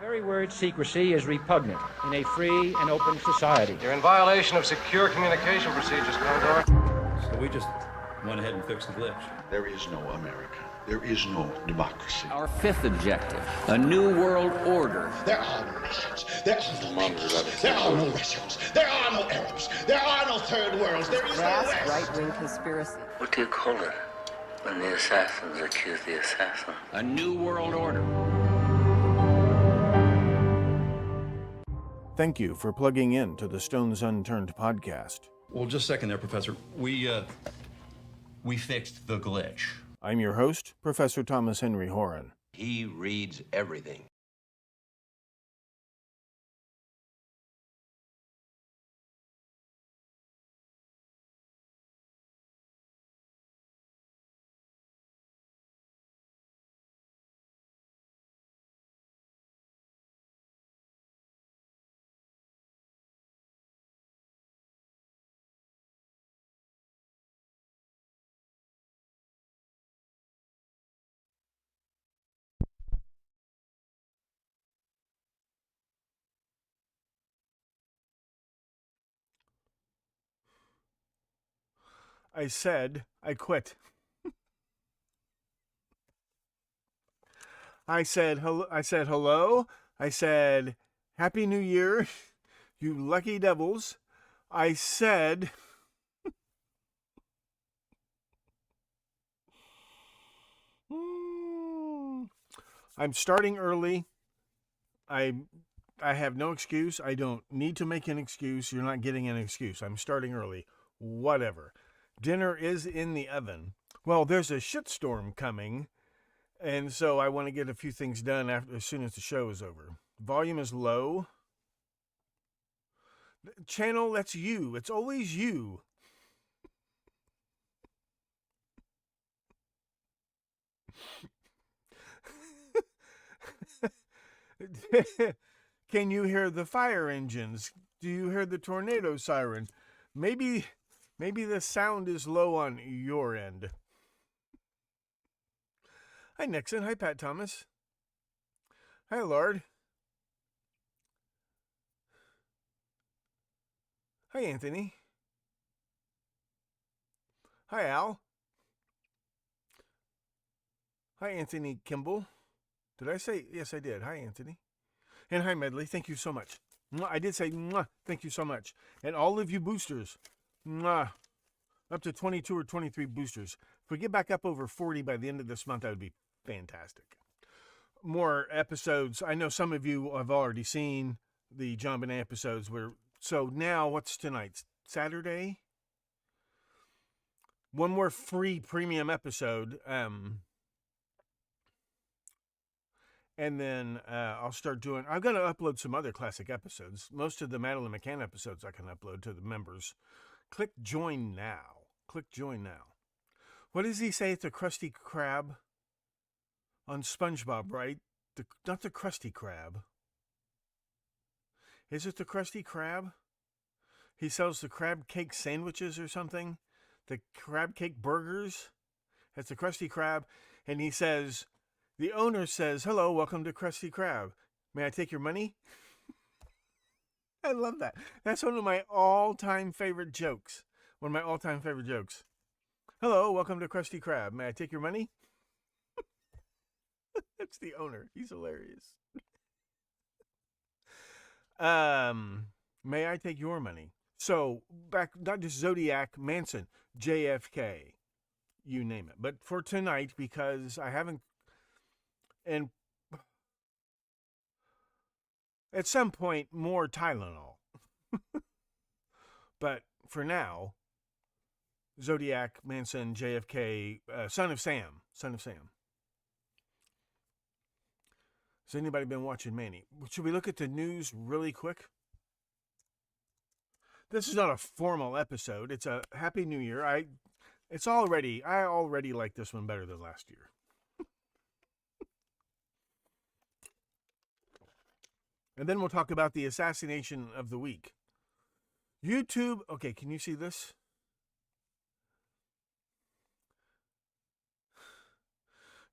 very word secrecy is repugnant in a free and open society. You're in violation of secure communication procedures, Commodore. So we just went ahead and fixed the glitch. There is no America. There is no democracy. Our fifth objective, a new world order. There are no nations. There are no Jews. There are no Russians. There are no Arabs. There are no third worlds. There is no West. Right-wing conspiracy. What do you call it when the assassins accuse the assassin? A new world order. Thank you for plugging in to the Stones Unturned podcast. Well, just a second there, Professor. We fixed the glitch. I'm your host, Professor Thomas Henry Horan. He reads everything. I said I quit. I said hello. I said Happy New Year, you lucky devils. I said I'm starting early. I have no excuse. I don't need to make an excuse. You're not getting an excuse. I'm starting early. Whatever. Dinner is in the oven. Well, there's a shitstorm coming, and so I want to get a few things done as soon as the show is over. Volume is low. Channel, that's you. It's always you. Can you hear the fire engines? Do you hear the tornado siren? Maybe the sound is low on your end. Hi, Nixon. Hi, Pat Thomas. Hi, Lord. Hi, Anthony. Hi, Al. Hi, Anthony Kimball. Did I say? Yes, I did. Hi, Anthony. And hi, Medley. Thank you so much. I did say thank you so much. And all of you boosters. Up to 22 or 23 boosters. If we get back up over 40 by the end of this month, that would be fantastic. More episodes. I know some of you have already seen the John Bonet episodes. So now, what's tonight? Saturday? One more free premium episode. And then I'll start doing... I'm going to upload some other classic episodes. Most of the Madeline McCann episodes I can upload to the members. Click join now. Click join now. What does he say at the Krusty Krab? On SpongeBob, right? Not the Krusty Krab. Is it the Krusty Krab? He sells the crab cake sandwiches or something. The crab cake burgers. That's the Krusty Krab. And he says, the owner says, hello, welcome to Krusty Krab. May I take your money? I love that. That's one of my all-time favorite jokes. Hello, welcome to Krusty Krab. May I take your money? That's the owner. He's hilarious. May I take your money? So, back, not just Zodiac, Manson, JFK, you name it. But for tonight, because I haven't, and at some point, more Tylenol. But for now, Zodiac, Manson, JFK, Son of Sam. Has anybody been watching Manny? Should we look at the news really quick? This is not a formal episode. It's a Happy New Year. I already like this one better than last year. And then we'll talk about the assassination of the week. YouTube, okay, can you see this?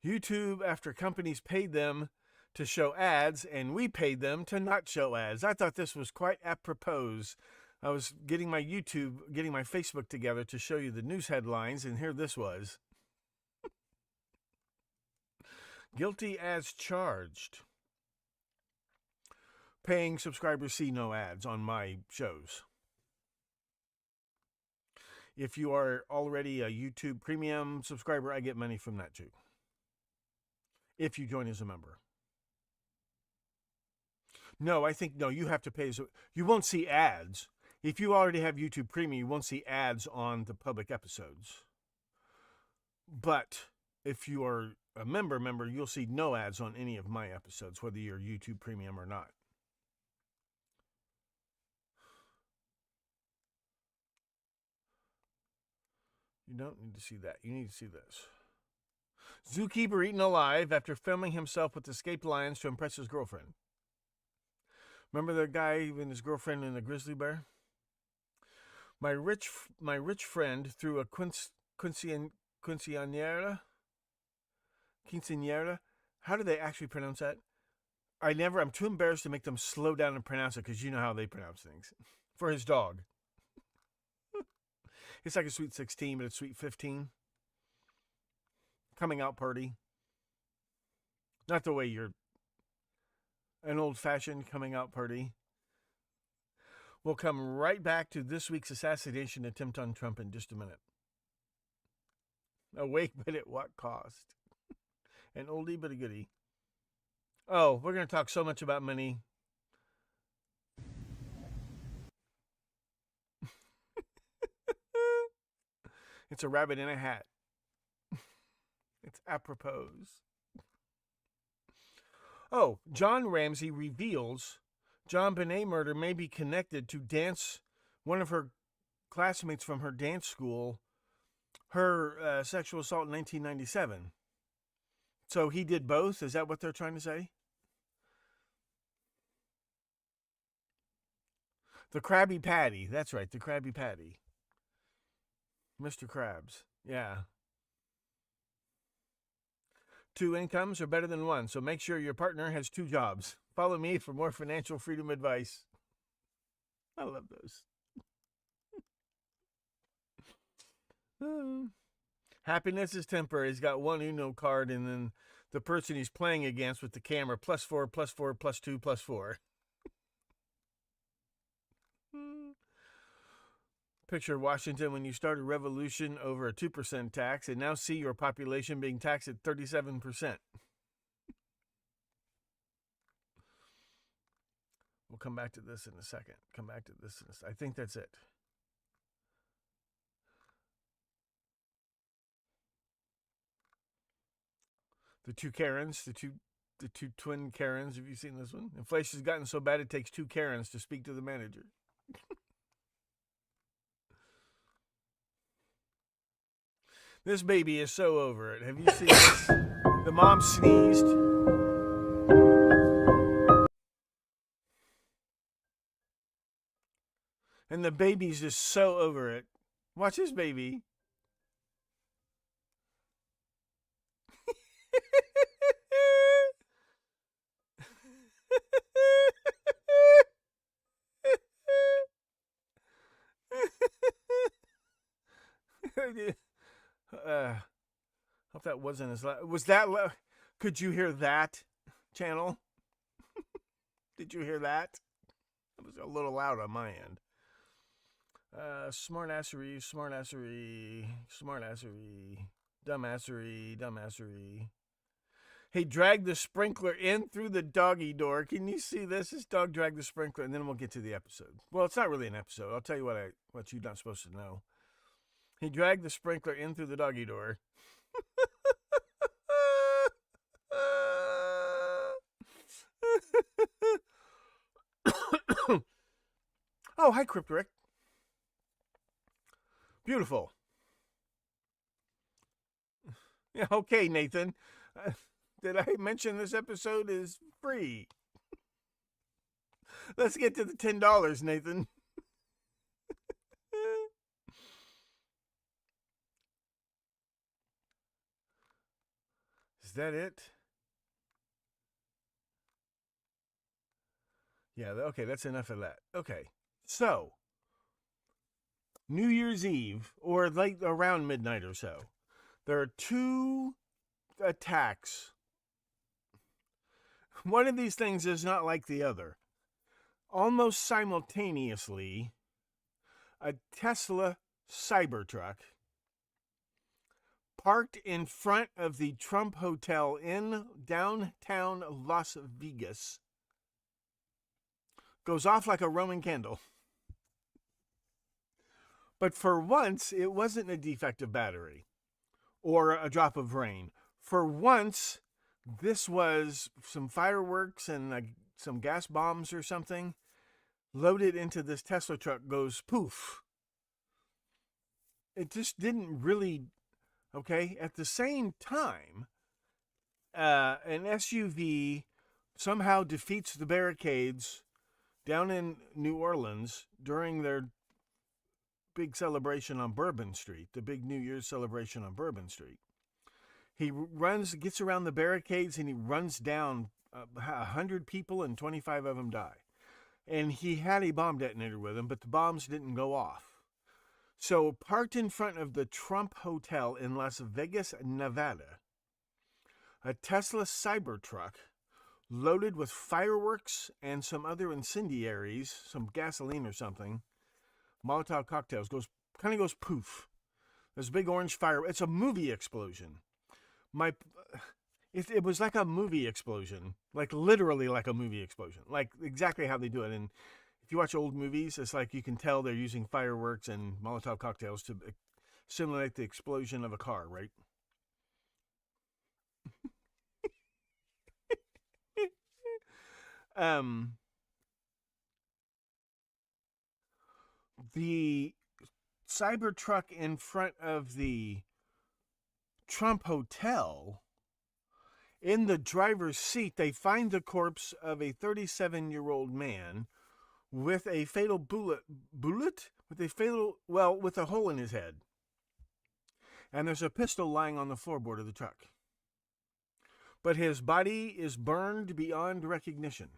YouTube, after companies paid them to show ads, and we paid them to not show ads. I thought this was quite apropos. I was getting my Facebook together to show you the news headlines, and here this was. Guilty as charged. Paying subscribers see no ads on my shows. If you are already a YouTube Premium subscriber, I get money from that too. If you join as a member. No, you have to pay. You won't see ads. If you already have YouTube Premium, you won't see ads on the public episodes. But if you are a member, you'll see no ads on any of my episodes, whether you're YouTube Premium or not. You don't need to see that. You need to see this. Zookeeper eaten alive after filming himself with escaped lions to impress his girlfriend. Remember the guy and his girlfriend and the grizzly bear? My rich friend threw a quinceañera. How do they actually pronounce that? I'm too embarrassed to make them slow down and pronounce it because you know how they pronounce things. For his dog. It's like a sweet 16, but it's sweet 15. Coming out party. Not the way you're an old-fashioned coming out party. We'll come right back to this week's assassination attempt on Trump in just a minute. Awake, but at what cost? An oldie but a goodie. Oh, we're going to talk so much about money. It's a rabbit in a hat. It's apropos. Oh, John Ramsey reveals JonBenét murder may be connected to one of her classmates from her dance school, her sexual assault in 1997. So he did both? Is that what they're trying to say? The Krabby Patty. That's right, the Krabby Patty. Mr. Krabs. Yeah. 2 incomes are better than 1, so make sure your partner has 2 jobs. Follow me for more financial freedom advice. I love those. Happiness is temporary. He's got 1 Uno card, and then the person he's playing against with the camera, +4, +4, +2, +4. Picture Washington when you start a revolution over a 2% tax, and now see your population being taxed at 37%. We'll come back to this in a second. I think that's it. The 2 Karens, the two twin Karens. Have you seen this one? Inflation's gotten so bad it takes 2 Karens to speak to the manager. This baby is so over it. Have you seen this? The mom sneezed. And the baby's just so over it. Watch this baby. Hope that wasn't as loud. Was that loud? Could you hear that, channel? Did you hear that? It was a little loud on my end. Smartassery, dumbassery. Hey, drag the sprinkler in through the doggy door. Can you see this? This dog dragged the sprinkler, and then we'll get to the episode. Well, it's not really an episode. I'll tell you what you're not supposed to know. He dragged the sprinkler in through the doggy door. Oh, hi, Cryptorick. Beautiful. Yeah, okay, Nathan. Did I mention this episode is free? Let's get to the $10, Nathan. Is that it? Yeah, okay, that's enough of that. Okay, so New Year's Eve, or like around midnight or so, there are two attacks. One of these things is not like the other. Almost simultaneously, a Tesla Cybertruck parked in front of the Trump Hotel in downtown Las Vegas goes off like a Roman candle. But for once, it wasn't a defective battery or a drop of rain. For once, this was some fireworks and some gas bombs or something loaded into this Tesla truck, goes poof. It just didn't really, okay? At the same time, an SUV somehow defeats the barricades down in New Orleans during their big celebration on Bourbon Street, the big New Year's celebration on Bourbon Street. He gets around the barricades, and he runs down 100 people, and 25 of them die. And he had a bomb detonator with him, but the bombs didn't go off. So parked in front of the Trump Hotel in Las Vegas, Nevada, a Tesla Cybertruck loaded with fireworks and some other incendiaries, some gasoline or something, Molotov cocktails, goes poof. There's a big orange fire. It's a movie explosion. It was like a movie explosion, like literally like a movie explosion, like exactly how they do it. And if you watch old movies, it's like you can tell they're using fireworks and Molotov cocktails to simulate the explosion of a car, right? The Cybertruck in front of the Trump Hotel, in the driver's seat, they find the corpse of a 37-year-old man with a fatal bullet, with a hole in his head. And there's a pistol lying on the floorboard of the truck. But his body is burned beyond recognition.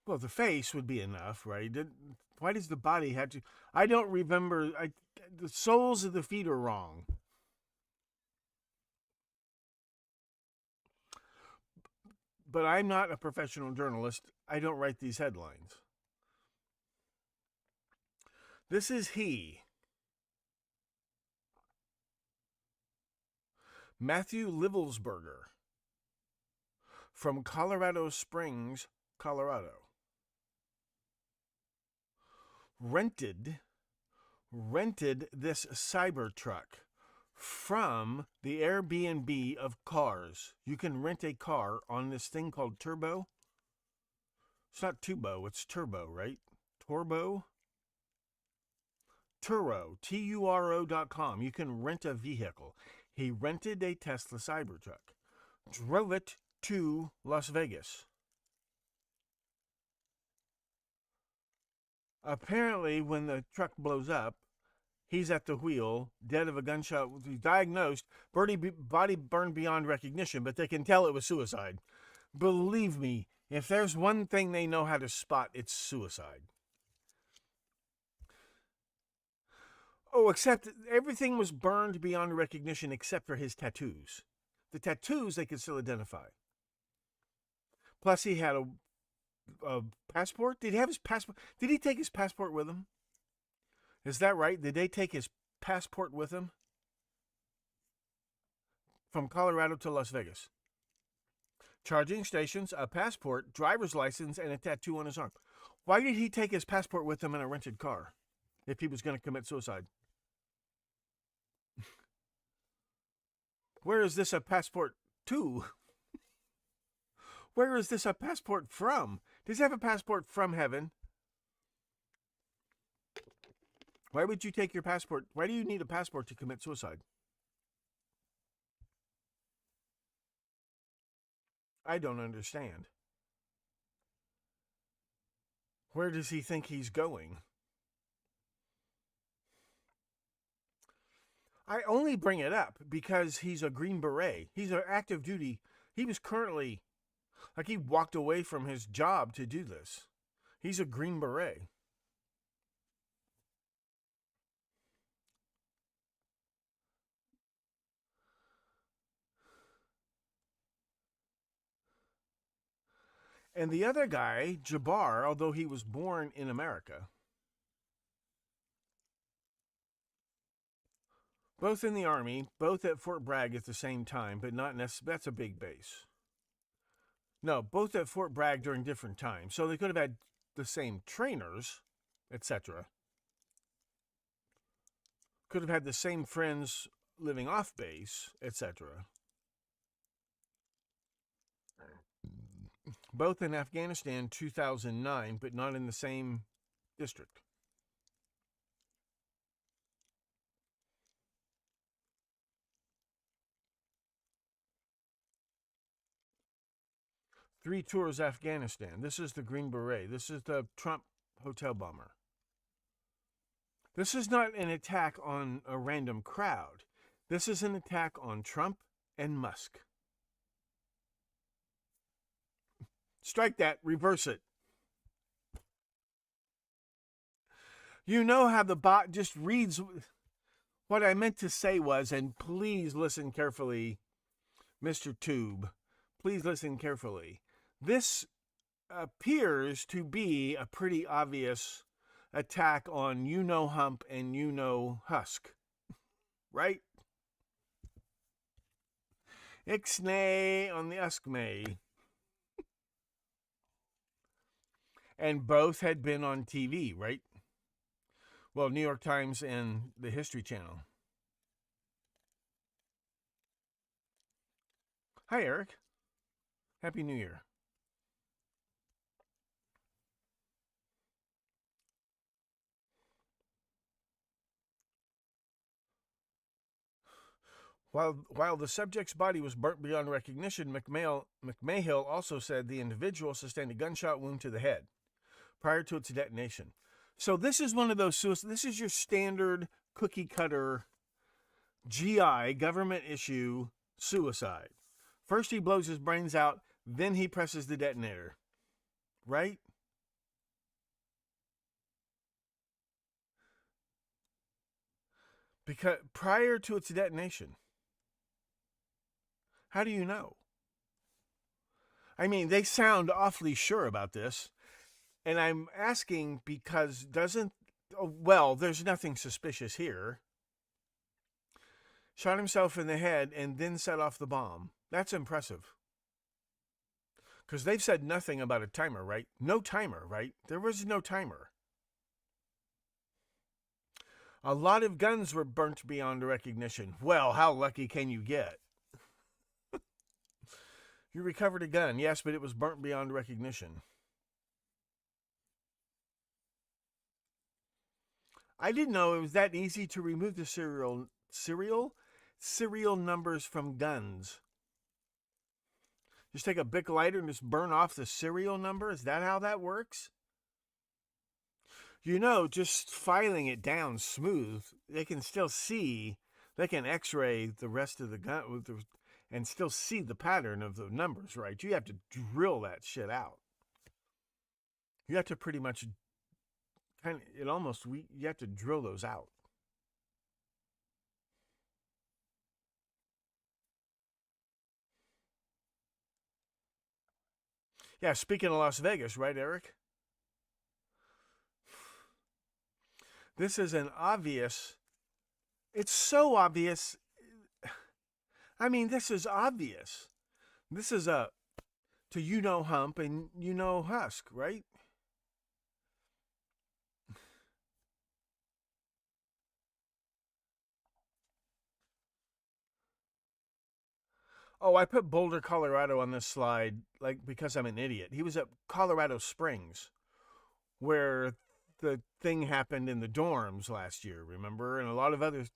Well, the face would be enough, right? Why does the body have to? I don't remember. The soles of the feet are wrong. But I'm not a professional journalist. I don't write these headlines. This is he. Matthew Livelsberger from Colorado Springs, Colorado. Rented this Cybertruck from the Airbnb of cars. You can rent a car on this thing called Turbo. It's not Tubo, it's Turbo, right? Turbo? Turo, Turo.com. You can rent a vehicle. He rented a Tesla Cybertruck, drove it to Las Vegas. Apparently, when the truck blows up, he's at the wheel, dead of a gunshot. He's diagnosed, body burned beyond recognition, but they can tell it was suicide. Believe me, if there's one thing they know how to spot, it's suicide. Oh, except everything was burned beyond recognition except for his tattoos. The tattoos they could still identify. Plus, he had a passport? Did he have his passport? Did he take his passport with him? Is that right? Did they take his passport with him? From Colorado to Las Vegas. Charging stations, a passport, driver's license, and a tattoo on his arm. Why did he take his passport with him in a rented car if he was going to commit suicide? Where is this a passport to? Where is this a passport from? Does he have a passport from heaven? Why would you take your passport? Why do you need a passport to commit suicide? I don't understand. Where does he think he's going? I only bring it up because he's a Green Beret. He's an active duty. He was currently, like, he walked away from his job to do this. He's a Green Beret. And the other guy, Jabbar, although he was born in America, both in the Army, both at Fort Bragg at the same time, but not necessarily, that's a big base. No, both at Fort Bragg during different times. So they could have had the same trainers, etc. Could have had the same friends living off base, etc. Both in Afghanistan 2009, but not in the same district. Three tours Afghanistan. This is the Green Beret. This is the Trump hotel bomber. This is not an attack on a random crowd. This is an attack on Trump and Musk. Strike that, reverse it. You know how the bot just reads. What I meant to say was, and please listen carefully, Mr. Tube, please listen carefully. This appears to be a pretty obvious attack on Hump and Husk, right? Ixnay on the Uskmay. And both had been on TV, right? Well, New York Times and the History Channel. Hi, Eric. Happy New Year. While the subject's body was burnt beyond recognition, McMahill also said the individual sustained a gunshot wound to the head prior to its detonation. So this is one of those this is your standard cookie cutter GI government issue suicide. First he blows his brains out, then he presses the detonator. Right? Because prior to its detonation. How do you know? I mean, they sound awfully sure about this. And I'm asking because there's nothing suspicious here. Shot himself in the head and then set off the bomb. That's impressive. Because they've said nothing about a timer, right? No timer, right? There was no timer. A lot of guns were burnt beyond recognition. Well, how lucky can you get? You recovered a gun, yes, but it was burnt beyond recognition. I didn't know it was that easy to remove the serial numbers from guns. Just take a Bic lighter and just burn off the serial number? Is that how that works? Just filing it down smooth, they can still see, they can x-ray the rest of the gun and still see the pattern of the numbers, right? You have to drill that shit out. You have to pretty much you have to drill those out. Yeah, speaking of Las Vegas, right, Eric? This is it's so obvious. I mean, this is obvious. This is to Hump and Husk, right? Oh, I put Boulder, Colorado on this slide, because I'm an idiot. He was at Colorado Springs, where the thing happened in the dorms last year, remember? And a lot of other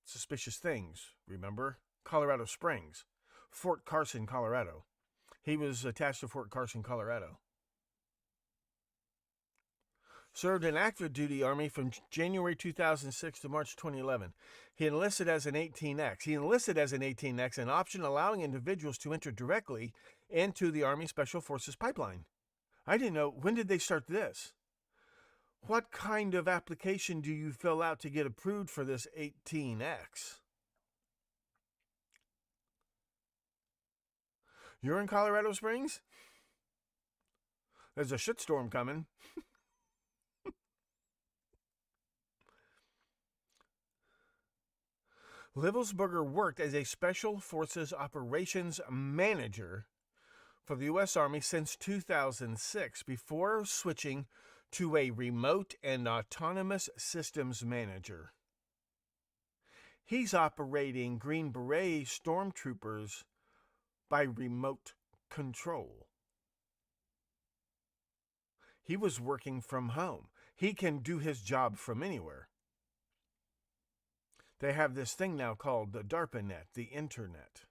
suspicious things, remember? Colorado Springs, Fort Carson, Colorado. He was attached to Fort Carson, Colorado. served in active duty Army from January 2006 to March 2011. He enlisted as an 18X. An option allowing individuals to enter directly into the Army Special Forces pipeline. I didn't know. When did they start this? What kind of application do you fill out to get approved for this 18X? You're in Colorado Springs? There's a shitstorm coming. Livelsberger worked as a Special Forces Operations Manager for the U.S. Army since 2006 before switching to a Remote and Autonomous Systems Manager. He's operating Green Beret stormtroopers by remote control. He was working from home. He can do his job from anywhere. They have this thing now called the DARPANET, the internet.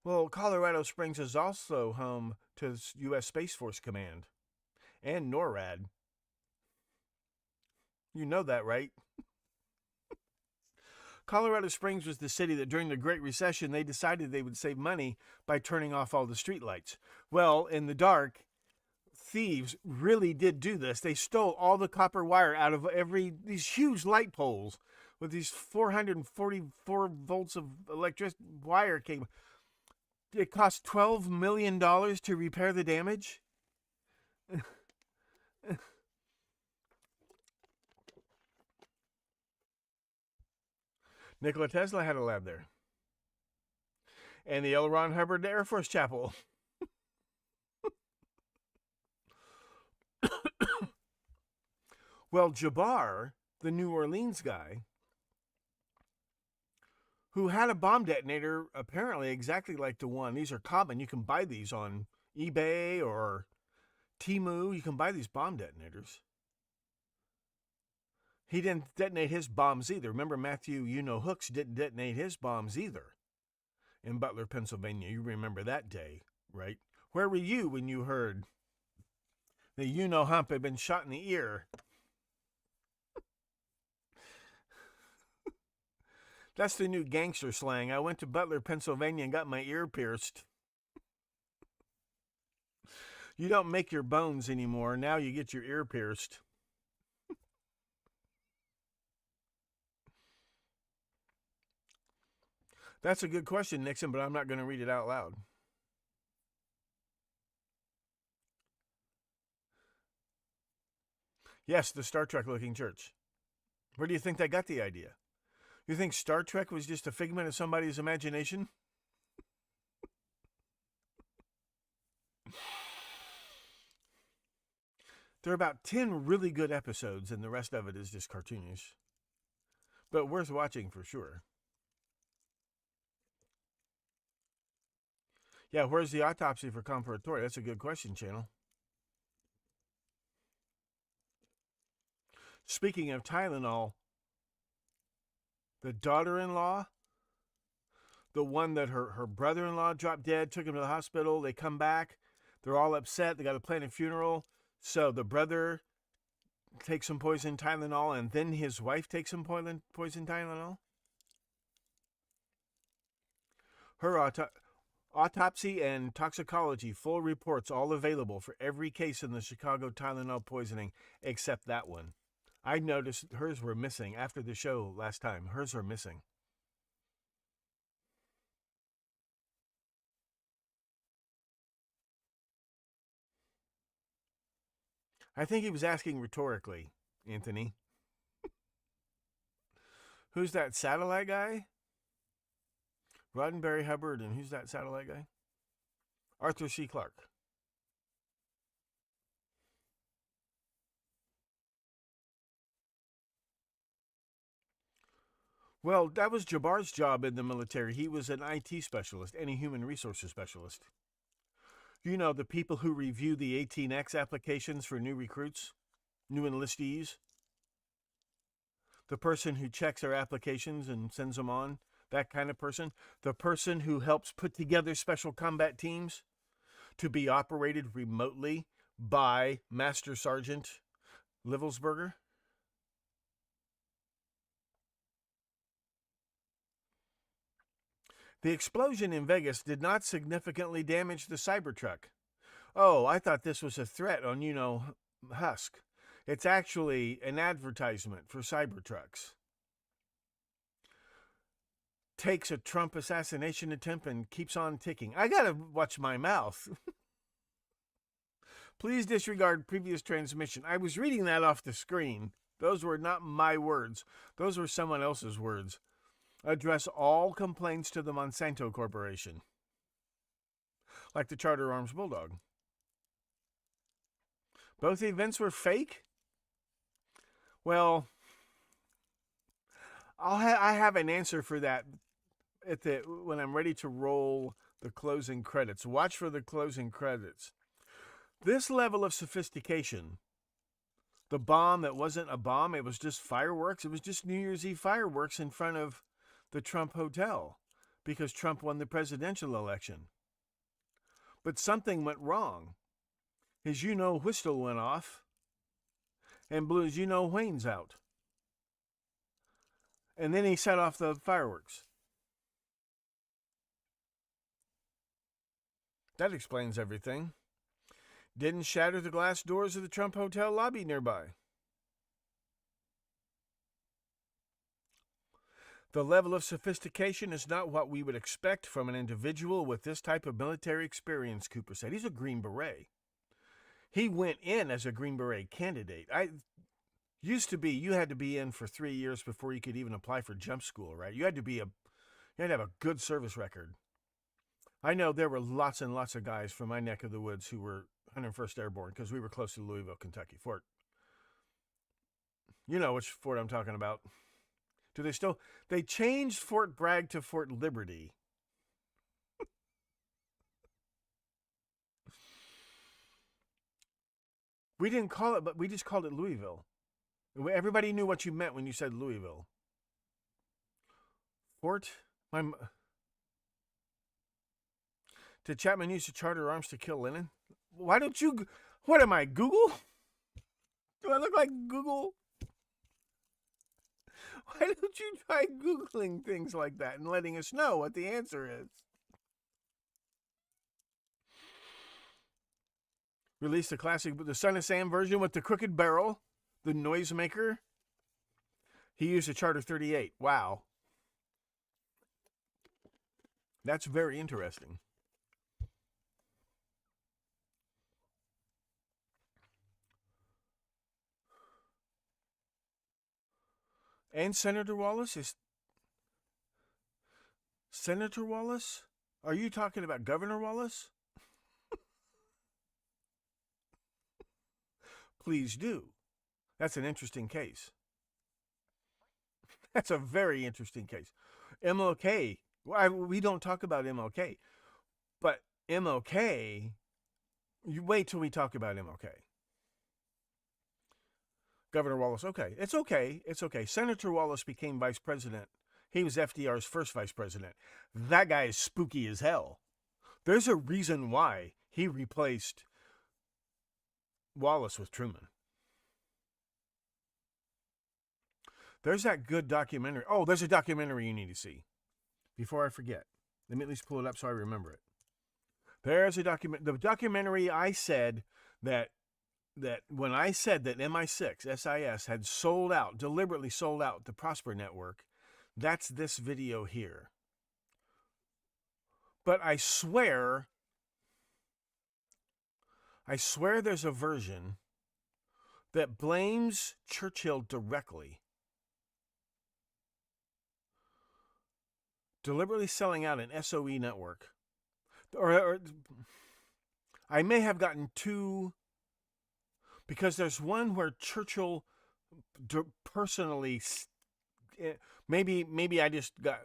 Well, Colorado Springs is also home to U.S. Space Force Command and NORAD. You know that, right? Colorado Springs was the city that during the Great Recession, they decided they would save money by turning off all the streetlights. Well, in the dark, thieves really did do this. They stole all the copper wire out of these huge light poles with these 444 volts of electric wire cable. It cost $12 million to repair the damage. Nikola Tesla had a lab there. And the L. Ron Hubbard Air Force Chapel. Well, Jabbar, the New Orleans guy, who had a bomb detonator apparently exactly like the one. These are common. You can buy these on eBay or Temu. You can buy these bomb detonators. He didn't detonate his bombs either. Remember, Matthew Hooks didn't detonate his bombs either in Butler, Pennsylvania. You remember that day, right? Where were you when you heard the Hump had been shot in the ear? That's the new gangster slang. I went to Butler, Pennsylvania and got my ear pierced. You don't make your bones anymore. Now you get your ear pierced. That's a good question, Nixon, but I'm not going to read it out loud. Yes, the Star Trek looking church. Where do you think they got the idea? You think Star Trek was just a figment of somebody's imagination? There are about 10 really good episodes, and the rest of it is just cartoonish. But worth watching for sure. Yeah, where's the autopsy for Comparatori? That's a good question, channel. Speaking of Tylenol, the daughter-in-law, the one that her brother-in-law dropped dead, took him to the hospital. They come back. They're all upset. They got to plan a funeral. So the brother takes some poison Tylenol, and then his wife takes some poison Tylenol. Her autopsy and toxicology, full reports all available for every case in the Chicago Tylenol poisoning except that one. I noticed hers were missing after the show last time. Hers are missing. I think he was asking rhetorically, Anthony. Who's that satellite guy? Roddenberry Hubbard, and who's that satellite guy? Arthur C. Clarke. Well, that was Jabbar's job in the military. He was an IT specialist and a human resources specialist. You know, the people who review the 18X applications for new recruits, new enlistees. The person who checks our applications and sends them on, that kind of person. The person who helps put together special combat teams to be operated remotely by Master Sergeant Livelsberger. The explosion in Vegas did not significantly damage the Cybertruck. Oh, I thought this was a threat on, Husk. It's actually an advertisement for Cybertrucks. Takes a Trump assassination attempt and keeps on ticking. I gotta watch my mouth. Please disregard previous transmission. I was reading that off the screen. Those were not my words. Those were someone else's words. Address all complaints to the Monsanto Corporation. Like the Charter Arms Bulldog. Both events were fake? Well, I have an answer for that when I'm ready to roll the closing credits. Watch for the closing credits. This level of sophistication, the bomb that wasn't a bomb, it was just fireworks. It was just New Year's Eve fireworks in front of the Trump Hotel because Trump won the presidential election. But something went wrong. His whistle went off and blew his whanes out. And then he set off the fireworks. That explains everything. Didn't shatter the glass doors of the Trump Hotel lobby nearby. The level of sophistication is not what we would expect from an individual with this type of military experience, Cooper said. He's a Green Beret. He went in as a Green Beret candidate. Used to be, you had to be in for 3 years before you could even apply for jump school, right? You had to have a good service record. I know there were lots and lots of guys from my neck of the woods who were 101st Airborne because we were close to Louisville, Kentucky. Fort. You know which fort I'm talking about. Do they still? They changed Fort Bragg to Fort Liberty. We didn't call it, but we just called it Louisville. Everybody knew what you meant when you said Louisville. Did Chapman use the Charter Arms to kill Lennon? Why don't you... What am I, Google? Do I look like Google? Why don't you try Googling things like that and letting us know what the answer is? Released the classic, the Son of Sam version with the crooked barrel, the noisemaker. He used a Charter 38. Wow. That's very interesting. And Senator Wallace is... Senator Wallace? Are you talking about Governor Wallace? Please do. That's an interesting case. That's a very interesting case. MLK. We don't talk about MLK. But MLK, you wait till we talk about MLK. Governor Wallace, okay. It's okay. It's okay. Senator Wallace became vice president. He was FDR's first vice president. That guy is spooky as hell. There's a reason why he replaced Wallace with Truman. There's that good documentary. Oh, there's a documentary you need to see. Before I forget. Let me at least pull it up so I remember it. There's a the documentary I said that when I said that MI6, SIS, had sold out, deliberately sold out the Prosper Network, that's this video here. But I swear there's a version that blames Churchill directly. Deliberately selling out an SOE network. Or I may have gotten two... Because there's one where Churchill personally, maybe I just got,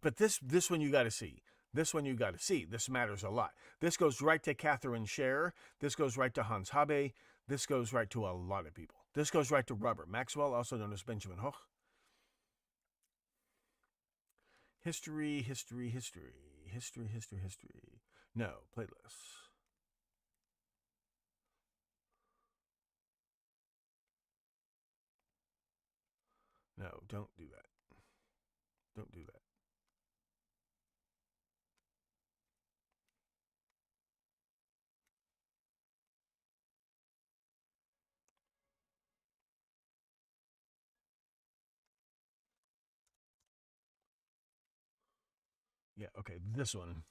but this one you got to see. This one you got to see. This matters a lot. This goes right to Catherine Scher. This goes right to Hans Habe. This goes right to a lot of people. This goes right to Robert Maxwell, also known as Benjamin Hoch. History. No, playlists. No, don't do that. Don't do that. Yeah, okay, this one.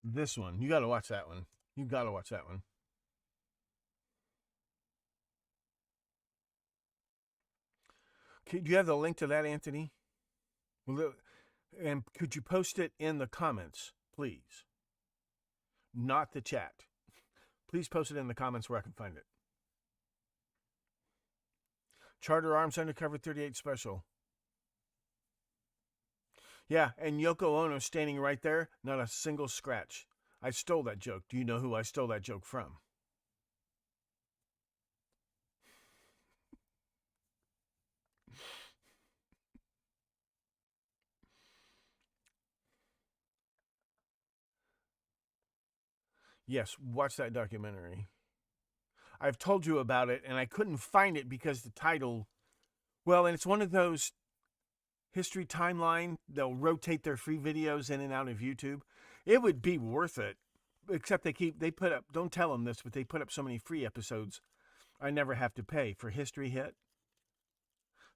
This one. You got to watch that one. You got to watch that one. Okay, do you have the link to that, Anthony? And could you post it in the comments, please? Not the chat. Please post it in the comments where I can find it. Charter Arms Undercover 38 Special. Yeah, and Yoko Ono standing right there, not a single scratch. I stole that joke. Do you know who I stole that joke from? Yes, watch that documentary. I've told you about it, and I couldn't find it because the title, well, and it's one of those history timeline. They'll rotate their free videos in and out of YouTube. It would be worth it, except they put up, don't tell them this, but they put up so many free episodes. I never have to pay for History Hit.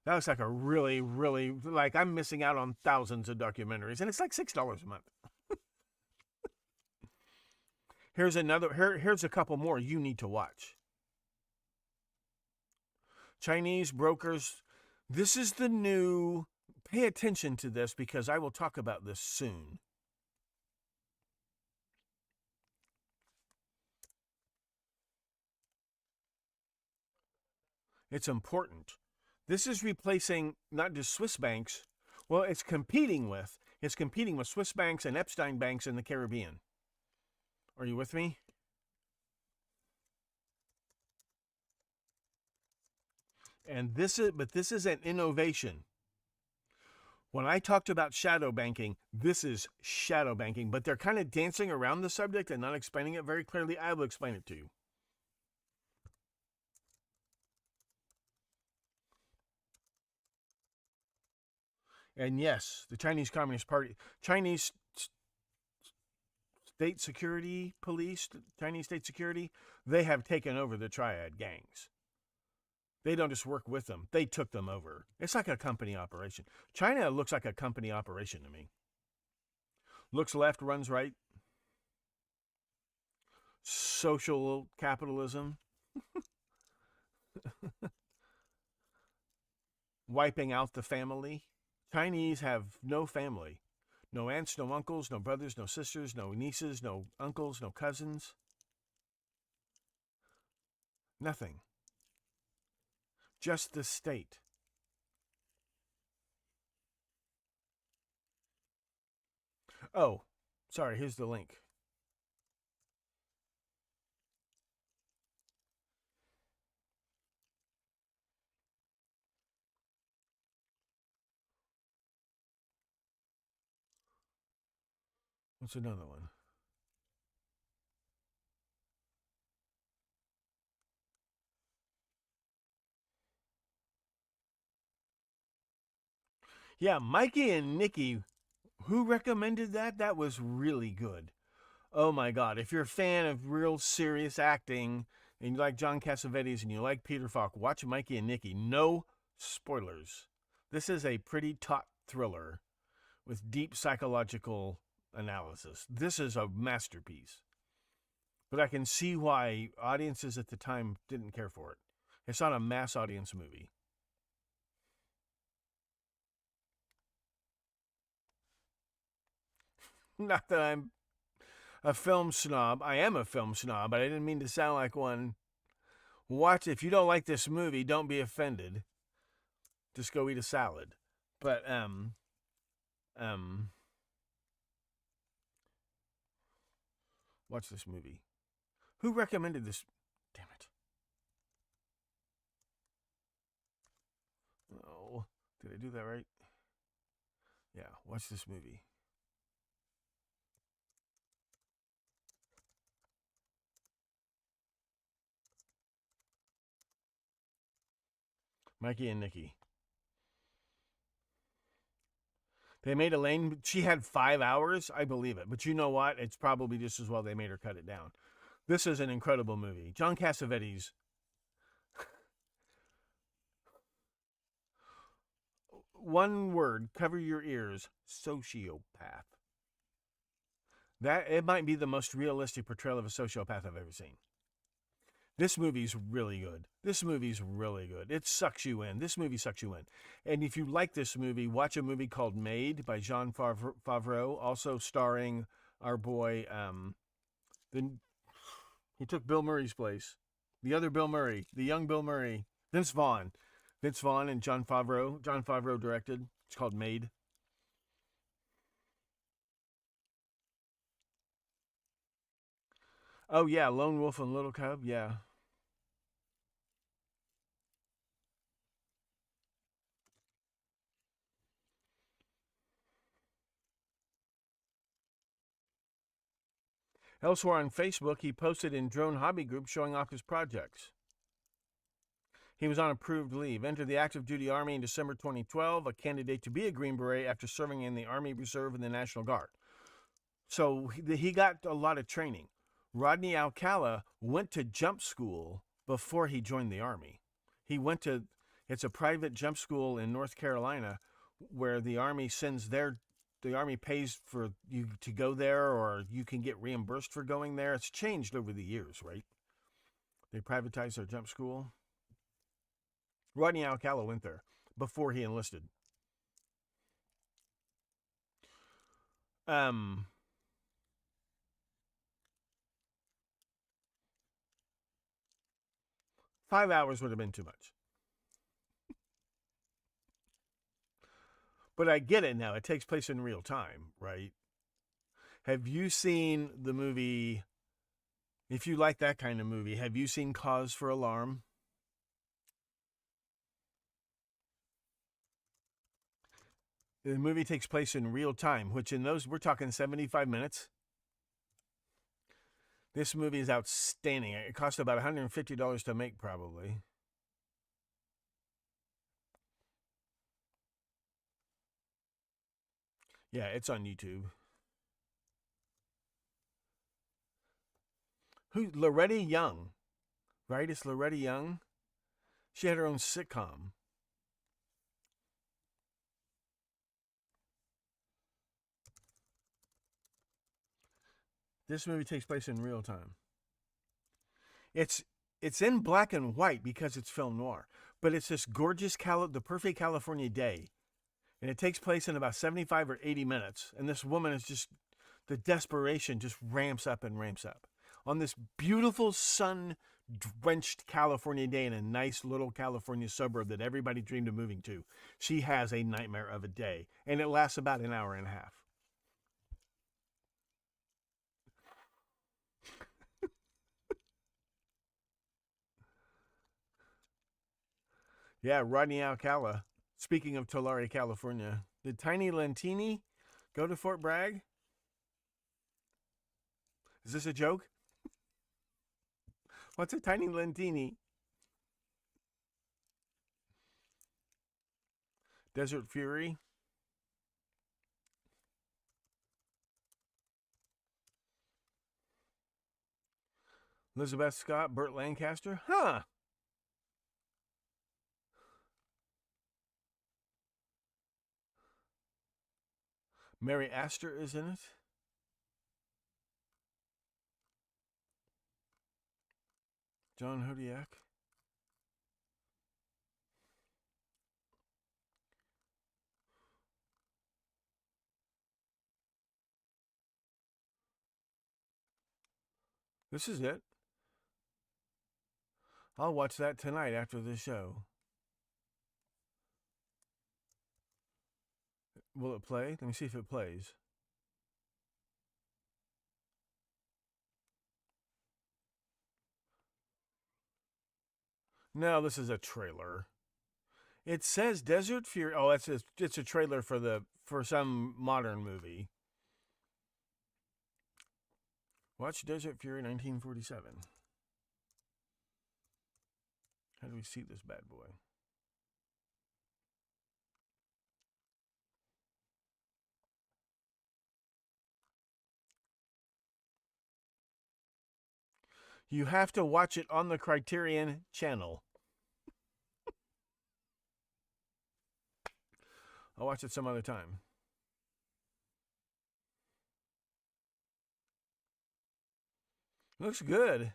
That was like a really, really, like I'm missing out on thousands of documentaries, and it's like $6 a month. Here's a couple more you need to watch. Chinese brokers. This is the new, pay attention to this because I will talk about this soon. It's important. This is replacing not just Swiss banks. Well, it's competing with Swiss banks and Epstein banks in the Caribbean. Are you with me? And this is an innovation. When I talked about shadow banking, this is shadow banking, but they're kind of dancing around the subject and not explaining it very clearly. I will explain it to you. And yes, the Chinese Communist Party, Chinese State Security Police, Chinese State Security, they have taken over the triad gangs. They don't just work with them. They took them over. It's like a company operation. China looks like a company operation to me. Looks left, runs right. Social capitalism. Wiping out the family. Chinese have no family. No aunts, no uncles, no brothers, no sisters, no nieces, no uncles, no cousins. Nothing. Just the state. Oh, sorry, here's the link. What's another one? Yeah, Mikey and Nikki, who recommended that? That was really good. Oh my God. If you're a fan of real serious acting and you like John Cassavetes and you like Peter Falk, watch Mikey and Nikki. No spoilers. This is a pretty taut thriller with deep psychological analysis. This is a masterpiece. But I can see why audiences at the time didn't care for it. It's not a mass audience movie. Not that I'm a film snob. I am a film snob, but I didn't mean to sound like one. Watch, if you don't like this movie, don't be offended. Just go eat a salad. But, Watch this movie. Who recommended this? Damn it. Oh, did I do that right? Yeah, watch this movie. Mikey and Nikki. They made Elaine, she had 5 hours. I believe it. But you know what? It's probably just as well they made her cut it down. This is an incredible movie. John Cassavetes. One word, cover your ears, sociopath. It might be the most realistic portrayal of a sociopath I've ever seen. This movie's really good. It sucks you in. This movie sucks you in. And if you like this movie, watch a movie called Made by Jon Favreau, also starring our boy, he took Bill Murray's place. The other Bill Murray, the young Bill Murray, Vince Vaughn. Vince Vaughn and Jon Favreau. Jon Favreau directed. It's called Made. Oh, yeah, Lone Wolf and Little Cub, yeah. Elsewhere on Facebook, he posted in Drone Hobby Group showing off his projects. He was on approved leave, entered the active duty Army in December 2012, a candidate to be a Green Beret after serving in the Army Reserve and the National Guard. So he got a lot of training. Rodney Alcala went to jump school before he joined the Army. It's a private jump school in North Carolina where the Army the Army pays for you to go there, or you can get reimbursed for going there. It's changed over the years, right? They privatized their jump school. Rodney Alcala went there before he enlisted. 5 hours would have been too much. But I get it now. It takes place in real time, right? Have you seen the movie, if you like that kind of movie, have you seen Cause for Alarm? The movie takes place in real time, which in those, we're talking 75 minutes. This movie is outstanding. It cost about $150 to make, probably. Yeah, it's on YouTube. Loretta Young, right? It's Loretta Young. She had her own sitcom. This movie takes place in real time. It's in black and white because it's film noir, but it's this gorgeous, the perfect California day. And it takes place in about 75 or 80 minutes. And this woman is just, the desperation just ramps up and ramps up. On this beautiful sun-drenched California day in a nice little California suburb that everybody dreamed of moving to, she has a nightmare of a day. And it lasts about an hour and a half. Yeah, Rodney Alcala. Speaking of Tulare, California, did Tiny Lentini go to Fort Bragg? Is this a joke? What's a Tiny Lentini? Desert Fury. Elizabeth Scott, Burt Lancaster? Huh. Mary Astor is in it. John Hodiak. This is it. I'll watch that tonight after the show. Will it play? Let me see if it plays. No, this is a trailer. It says Desert Fury. Oh, it's a trailer for some modern movie. Watch Desert Fury 1947. How do we see this bad boy? You have to watch it on the Criterion channel. I'll watch it some other time. Looks good.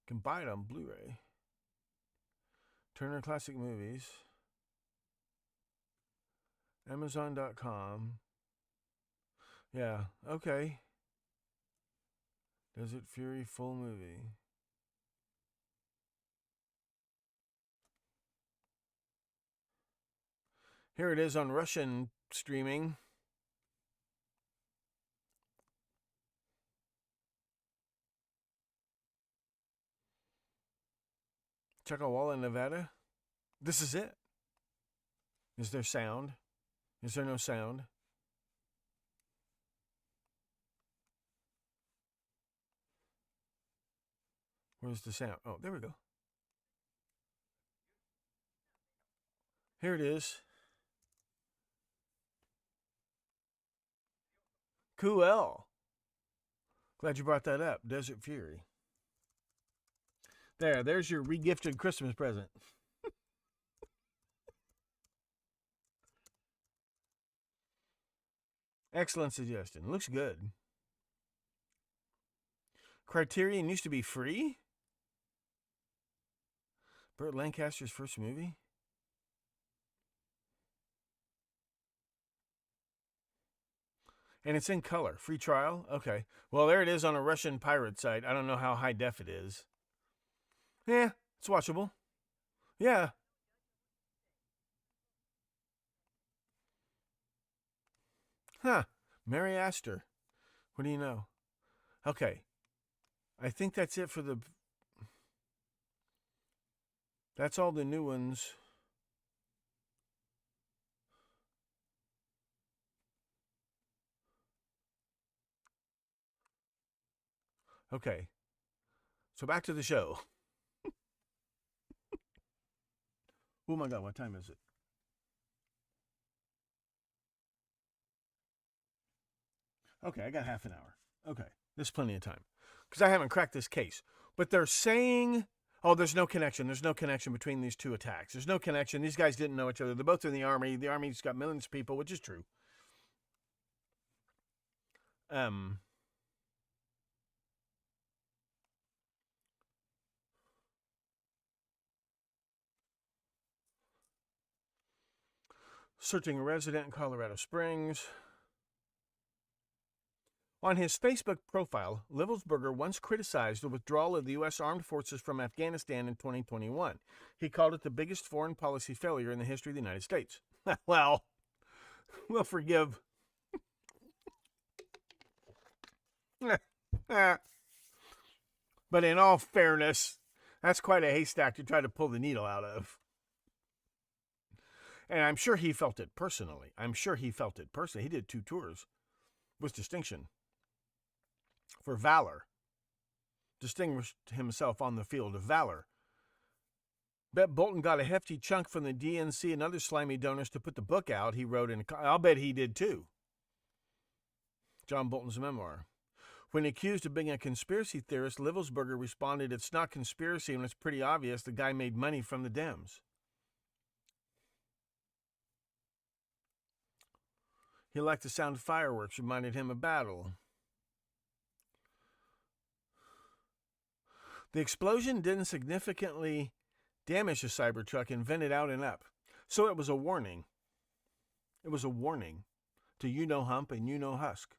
Can buy it on Blu-ray. Turner Classic Movies. Amazon.com. Yeah, okay. Desert Fury full movie. Here it is on Russian streaming. Chocowalla, Nevada. This is it. Is there sound? Is there no sound? Where's the sound? Oh, there we go. Here it is. Cool. Glad you brought that up. Desert Fury. There's your regifted Christmas present. Excellent suggestion. Looks good. Criterion used to be free? Burt Lancaster's first movie? And it's in color. Free trial? Okay. Well, there it is on a Russian pirate site. I don't know how high def it is. Yeah, it's watchable. Yeah. Huh. Mary Astor. What do you know? Okay. I think that's it for the... That's all the new ones. Okay. So back to the show. Oh my God, what time is it? Okay, I got half an hour. Okay, there's plenty of time. Because I haven't cracked this case. But they're saying, oh, there's no connection. There's no connection between these two attacks. There's no connection. These guys didn't know each other. They're both in the Army. The Army's got millions of people, which is true. Searching a resident in Colorado Springs. On his Facebook profile, Livelsberger once criticized the withdrawal of the U.S. Armed Forces from Afghanistan in 2021. He called it the biggest foreign policy failure in the history of the United States. Well, we'll forgive. But in all fairness, that's quite a haystack to try to pull the needle out of. And I'm sure he felt it personally. He did 2 tours with distinction. For valor. Distinguished himself on the field of valor. Bet Bolton got a hefty chunk from the DNC and other slimy donors to put the book out he wrote in. I'll bet he did too. John Bolton's memoir. When accused of being a conspiracy theorist, Livelsberger responded, "It's not conspiracy when it's pretty obvious the guy made money from the Dems." He liked the sound of fireworks, reminded him of battle. The explosion didn't significantly damage the Cybertruck and vented out and up. So it was a warning. It was a warning to Hump and Husk.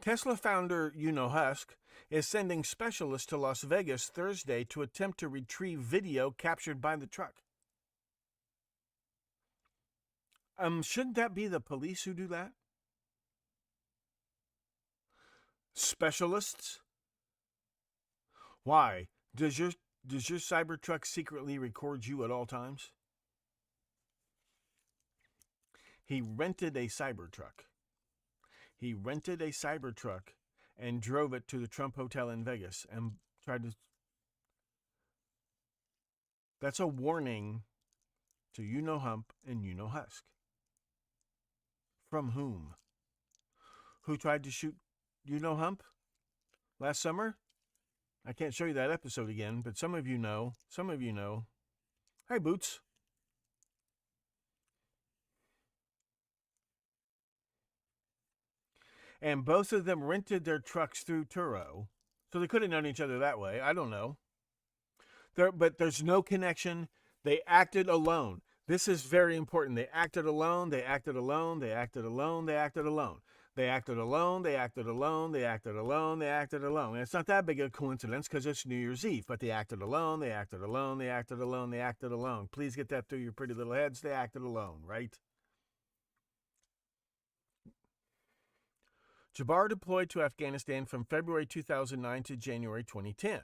Tesla founder Husk is sending specialists to Las Vegas Thursday to attempt to retrieve video captured by the truck. Shouldn't that be the police who do that? specialists. Why? Does your Cybertruck secretly record you at all times? He rented a Cybertruck. He rented a Cybertruck and drove it to the Trump Hotel in Vegas and tried to... That's a warning to Hump and Husk. From whom? Who tried to shoot Hump last summer? I can't show you that episode again, but some of you know. Some of you know. Hi, Boots. And both of them rented their trucks through Turo, so they could have known each other that way. I don't know. But there's no connection. They acted alone. This is very important. They acted alone. They acted alone. They acted alone. They acted alone. They acted alone. They acted alone. They acted alone. They acted alone. And it's not that big a coincidence because it's New Year's Eve. But they acted alone. They acted alone. They acted alone. They acted alone. Please get that through your pretty little heads. They acted alone, right? Jabbar deployed to Afghanistan from February 2009 to January 2010.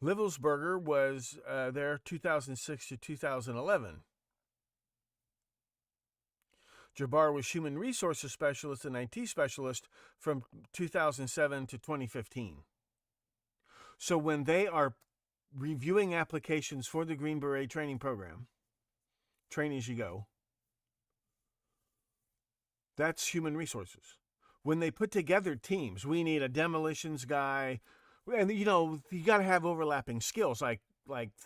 Livelsberger was there 2006 to 2011. Jabbar was human resources specialist and IT specialist from 2007 to 2015. So when they are reviewing applications for the Green Beret training program, train as you go, that's human resources. When they put together teams, we need a demolitions guy, and you got to have overlapping skills. Like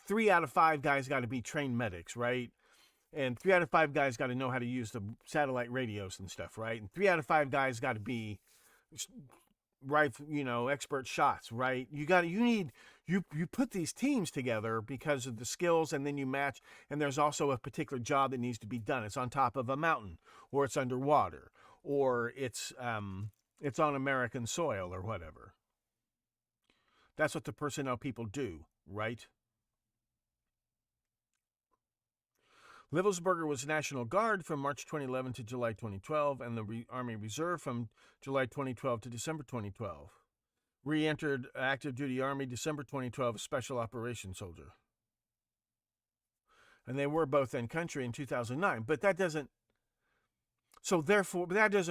3 out of 5 guys got to be trained medics, right? And 3 out of 5 guys got to know how to use the satellite radios and stuff, right? And 3 out of 5 guys got to be expert shots, right? You put these teams together because of the skills, and then you match. And there's also a particular job that needs to be done. It's on top of a mountain, or it's underwater, or it's on American soil, or whatever. That's what the personnel people do, right? Livelsberger was National Guard from March 2011 to July 2012, and the Army Reserve from July 2012 to December 2012. Re-entered active duty Army December 2012 as Special Operations Soldier. And they were both in country in 2009, but that doesn't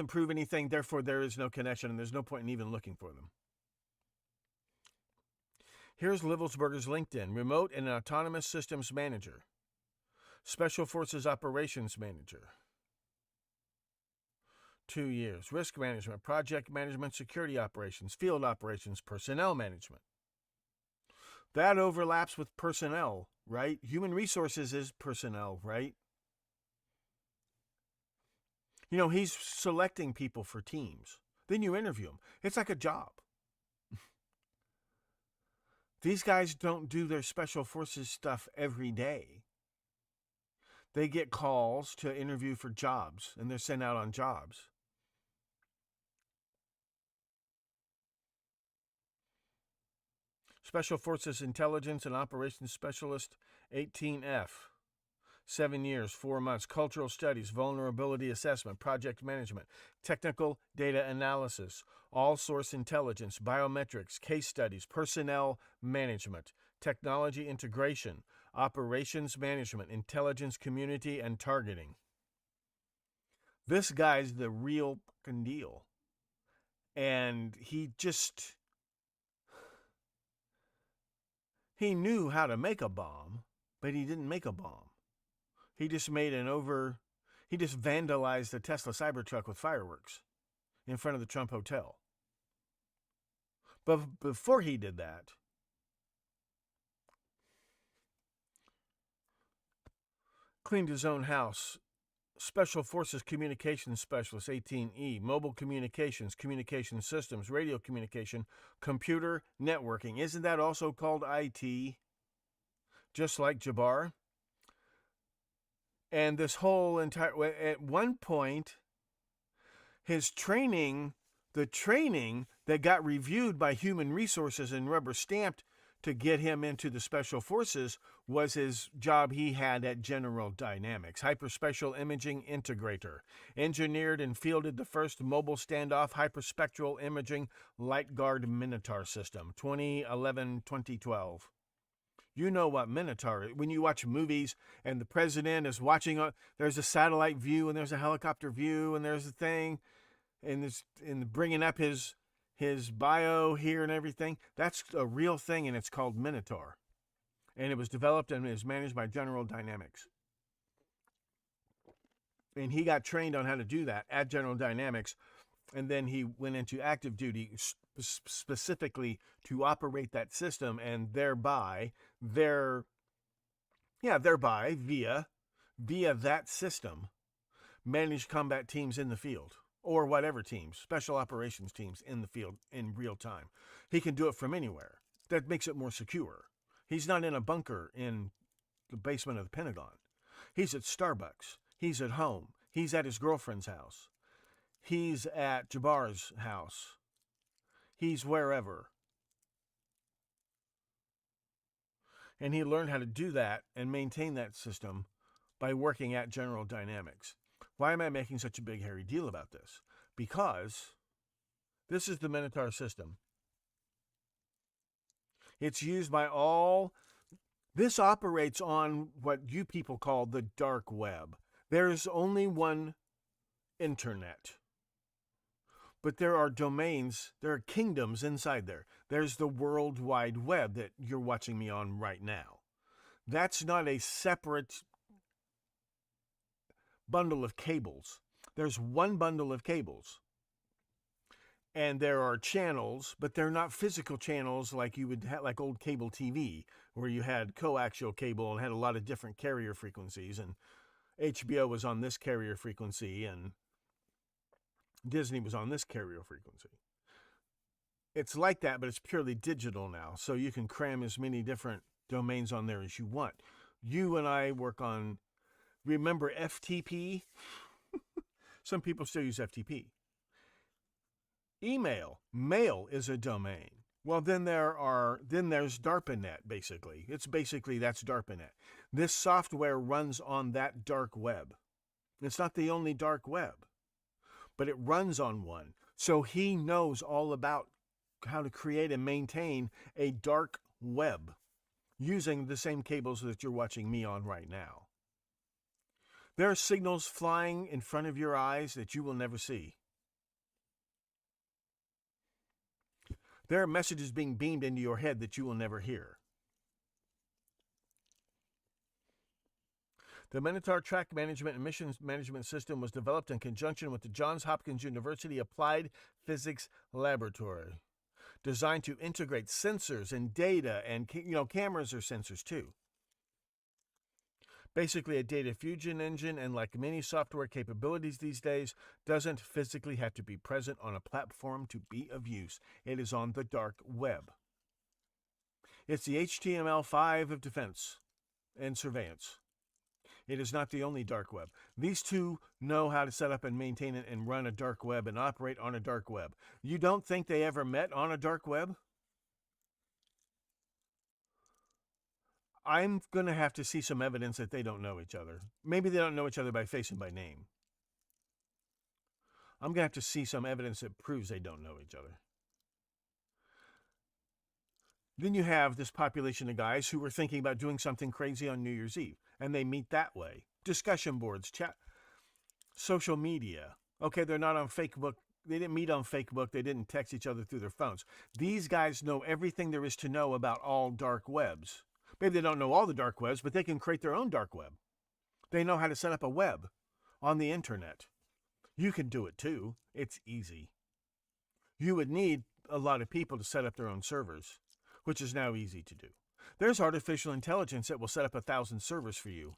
prove anything. Therefore, there is no connection, and there's no point in even looking for them. Here's Livelsberger's LinkedIn: Remote and Autonomous Systems Manager, Special Forces Operations Manager, 2 years. Risk Management, Project Management, Security Operations, Field Operations, Personnel Management. That overlaps with personnel, right? Human Resources is personnel, right? He's selecting people for teams. Then you interview them. It's like a job. These guys don't do their Special Forces stuff every day. They get calls to interview for jobs, and they're sent out on jobs. Special Forces Intelligence and Operations Specialist, 18F. 7 years, 4 months. Cultural Studies, Vulnerability Assessment, Project Management, Technical Data Analysis, All Source Intelligence, Biometrics, Case Studies, Personnel Management, Technology Integration, Operations Management, Intelligence Community, and Targeting. This guy's the real fucking deal. And he knew how to make a bomb, but he didn't make a bomb. He just vandalized the Tesla Cybertruck with fireworks in front of the Trump Hotel. But before he did that, cleaned his own house. Special Forces Communications Specialist, 18E. Mobile Communications, Communication Systems, Radio Communication, Computer Networking. Isn't that also called IT? Just like Jabbar? And this whole at one point, his training, the training that got reviewed by Human Resources and rubber stamped to get him into the Special Forces was his job he had at General Dynamics, Hyperspectral Imaging Integrator. Engineered and fielded the first mobile standoff hyperspectral imaging Light Guard Minotaur system, 2011-2012. You know what Minotaur is. When you watch movies and the president is watching, there's a satellite view and there's a helicopter view and there's a thing, and bringing up his bio here and everything. That's a real thing, and it's called Minotaur. And it was developed and is managed by General Dynamics. And he got trained on how to do that at General Dynamics, and then he went into active duty specifically to operate that system, and thereby via that system, manage combat teams in the field, or whatever teams, special operations teams in the field in real time. He can do it from anywhere. That makes it more secure. He's not in a bunker in the basement of the Pentagon. He's at Starbucks. He's at home. He's at his girlfriend's house. He's at Jabbar's house. He's wherever. And he learned how to do that and maintain that system by working at General Dynamics. Why am I making such a big hairy deal about this? Because this is the Minotaur system. It's used by all. This operates on what you people call the dark web. There's only one internet. But there are domains, there are kingdoms inside there. There's the World Wide Web that you're watching me on right now. That's not a separate bundle of cables. There's one bundle of cables. And there are channels, but they're not physical channels like you would have, like old cable TV, where you had coaxial cable and had a lot of different carrier frequencies. And HBO was on this carrier frequency, and Disney was on this carrier frequency. It's like that, but it's purely digital now. So you can cram as many different domains on there as you want. You and I work on, remember FTP? Some people still use FTP. Email. Mail is a domain. Well, then there's DARPANET, basically. That's DARPANET. This software runs on that dark web. It's not the only dark web, but it runs on one. So he knows all about how to create and maintain a dark web using the same cables that you're watching me on right now. There are signals flying in front of your eyes that you will never see. There are messages being beamed into your head that you will never hear. The Minotaur Track Management and Mission Management System was developed in conjunction with the Johns Hopkins University Applied Physics Laboratory, designed to integrate sensors and data, and cameras are sensors too. Basically a data fusion engine, and like many software capabilities these days, doesn't physically have to be present on a platform to be of use. It is on the dark web. It's the HTML5 of defense and surveillance. It is not the only dark web. These two know how to set up and maintain it and run a dark web and operate on a dark web. You don't think they ever met on a dark web? I'm going to have to see some evidence that they don't know each other. Maybe they don't know each other by face and by name. I'm going to have to see some evidence that proves they don't know each other. Then you have this population of guys who were thinking about doing something crazy on New Year's Eve, and they meet that way. Discussion boards, chat, social media. Okay, they're not on Facebook. They didn't meet on Facebook. They didn't text each other through their phones. These guys know everything there is to know about all dark webs. Maybe they don't know all the dark webs, but they can create their own dark web. They know how to set up a web on the internet. You can do it too. It's easy. You would need a lot of people to set up their own servers, which is now easy to do. There's artificial intelligence that will set up 1,000 servers for you.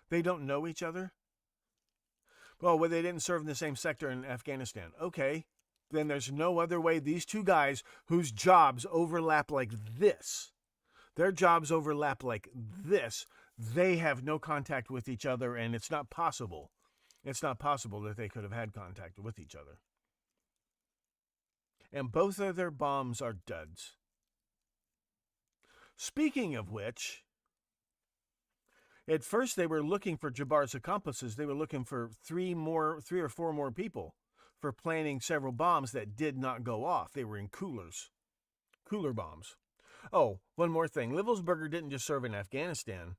They don't know each other? Well, they didn't serve in the same sector in Afghanistan. Okay. Then there's no other way these two guys whose jobs overlap like this, their jobs overlap like this, they have no contact with each other, and it's not possible. It's not possible that they could have had contact with each other. and both of their bombs are duds. Speaking of which, at first they were looking for Jabbar's accomplices. They were looking for three or four more people for planting several bombs that did not go off. They were in cooler bombs. Oh, one more thing. Livelsberger didn't just serve in Afghanistan.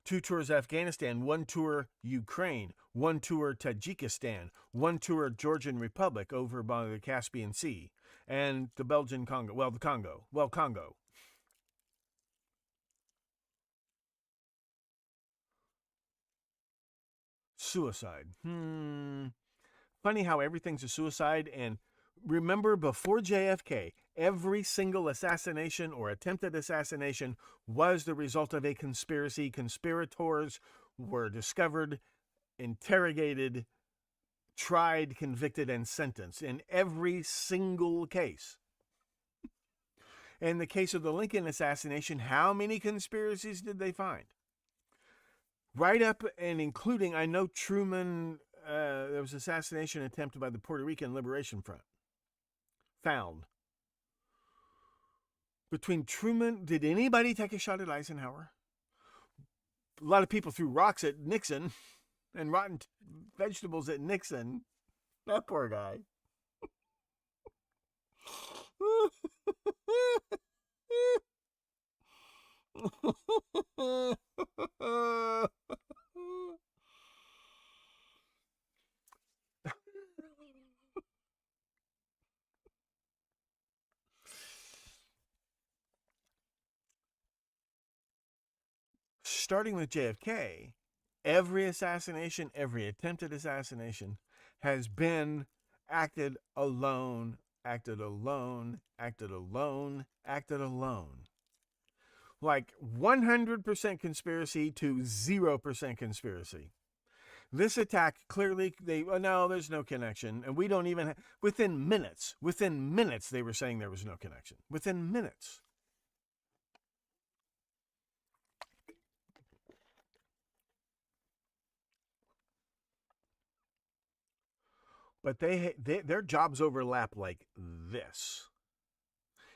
2 tours Afghanistan, 1 tour Ukraine, 1 tour Tajikistan, 1 tour Georgian Republic over by the Caspian Sea, and the Belgian Congo. Congo. Suicide. Funny how everything's a suicide. And remember, before JFK, every single assassination or attempted assassination was the result of a conspiracy. Conspirators were discovered, interrogated, tried, convicted, and sentenced in every single case. In the case of the Lincoln assassination, how many conspiracies did they find? Right up and including, I know Truman, there was an assassination attempt by the Puerto Rican Liberation Front. Found. Between Truman, did anybody take a shot at Eisenhower? A lot of people threw rocks at Nixon and rotten vegetables at Nixon. That poor guy. Starting with JFK, every assassination, every attempted assassination has been acted alone. Like 100% conspiracy to 0% conspiracy. This attack, clearly, no, there's no connection. And we don't even, within minutes, they were saying there was no connection. Within minutes. But their jobs overlap like this.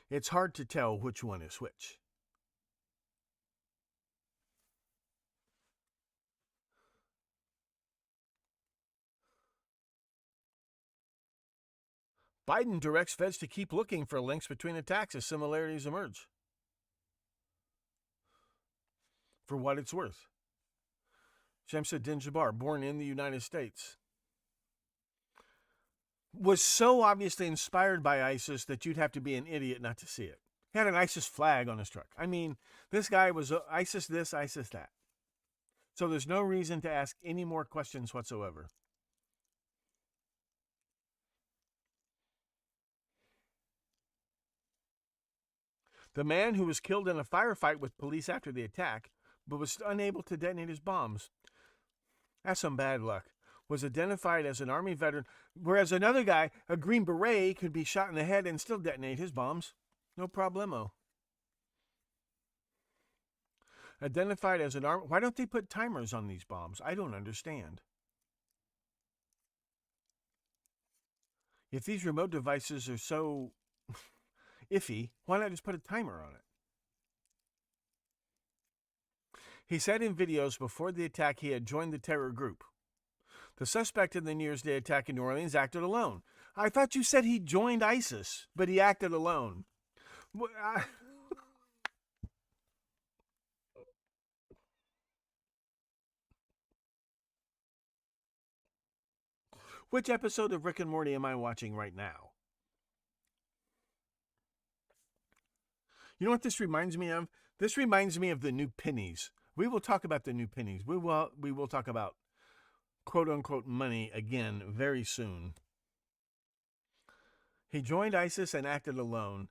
It's hard to tell which one is which. Biden directs feds to keep looking for links between attacks as similarities emerge. For what it's worth. Shamsuddin Jabbar, born in the United States, was so obviously inspired by ISIS that you'd have to be an idiot not to see it. He had an ISIS flag on his truck. I mean, this guy was ISIS this, ISIS that. So there's no reason to ask any more questions whatsoever. The man who was killed in a firefight with police after the attack, but was unable to detonate his bombs, that's some bad luck, was identified as an Army veteran, whereas another guy, a Green Beret, could be shot in the head and still detonate his bombs. No problemo. Identified as an Army... Why don't they put timers on these bombs? I don't understand. If these remote devices are so iffy, why not just put a timer on it? He said in videos before the attack he had joined the terror group. The suspect in the New Year's Day attack in New Orleans acted alone. I thought you said he joined ISIS, but he acted alone. Which episode of Rick and Morty am I watching right now? You know what this reminds me of? This reminds me of the new pennies. We will talk about the new pennies. We will talk about quote-unquote money again very soon. He joined ISIS and acted alone.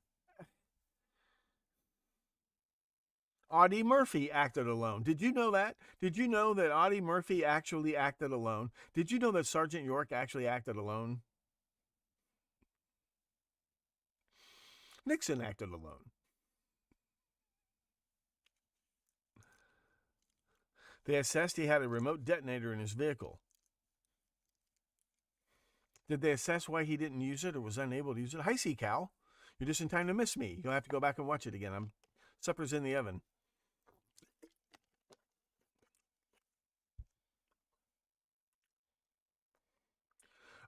Audie Murphy acted alone. Did you know that? Did you know that Audie Murphy actually acted alone? Did you know that Sergeant York actually acted alone? Nixon acted alone. They assessed he had a remote detonator in his vehicle. Did they assess why he didn't use it or was unable to use it? Hi, Sea Cow. You're just in time to miss me. You'll have to go back and watch it again. Supper's in the oven.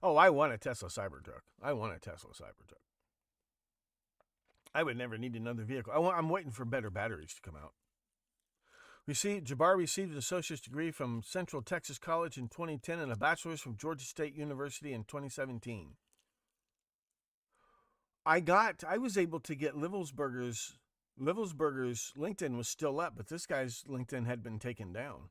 Oh, I want a Tesla Cybertruck. I want a Tesla Cybertruck. I would never need another vehicle. I'm waiting for better batteries to come out. Jabbar received an associate's degree from Central Texas College in 2010 and a bachelor's from Georgia State University in 2017. I was able to get Livelsberger's LinkedIn was still up, but this guy's LinkedIn had been taken down.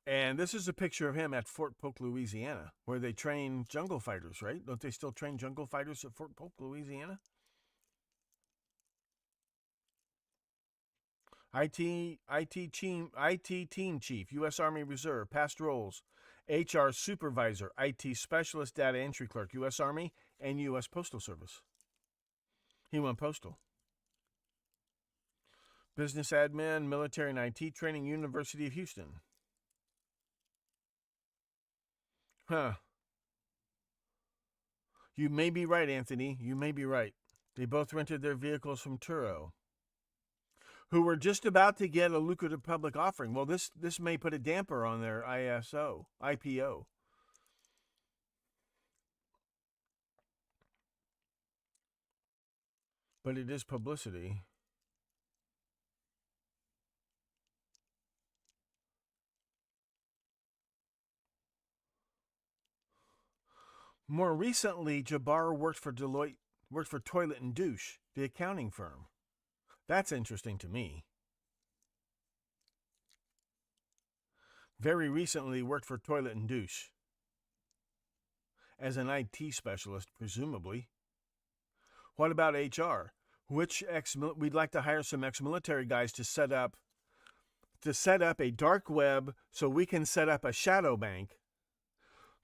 And this is a picture of him at Fort Polk, Louisiana, where they train jungle fighters, right? Don't they still train jungle fighters at Fort Polk, Louisiana? IT team chief, U.S. Army Reserve, past roles, HR supervisor, IT specialist, data entry clerk, U.S. Army, and U.S. Postal Service. He went postal. Business admin, military and IT training, University of Houston. Huh. You may be right, Anthony. You may be right. They both rented their vehicles from Turo, who were just about to get a lucrative public offering. Well, this may put a damper on their IPO. But it is publicity. More recently, Jabbar worked for Deloitte, worked for Toilet and Douche, the accounting firm. That's interesting to me. Very recently worked for Toilet and Douche as an IT specialist, presumably. What about HR? We'd like to hire some ex-military guys to set up a dark web so we can set up a shadow bank.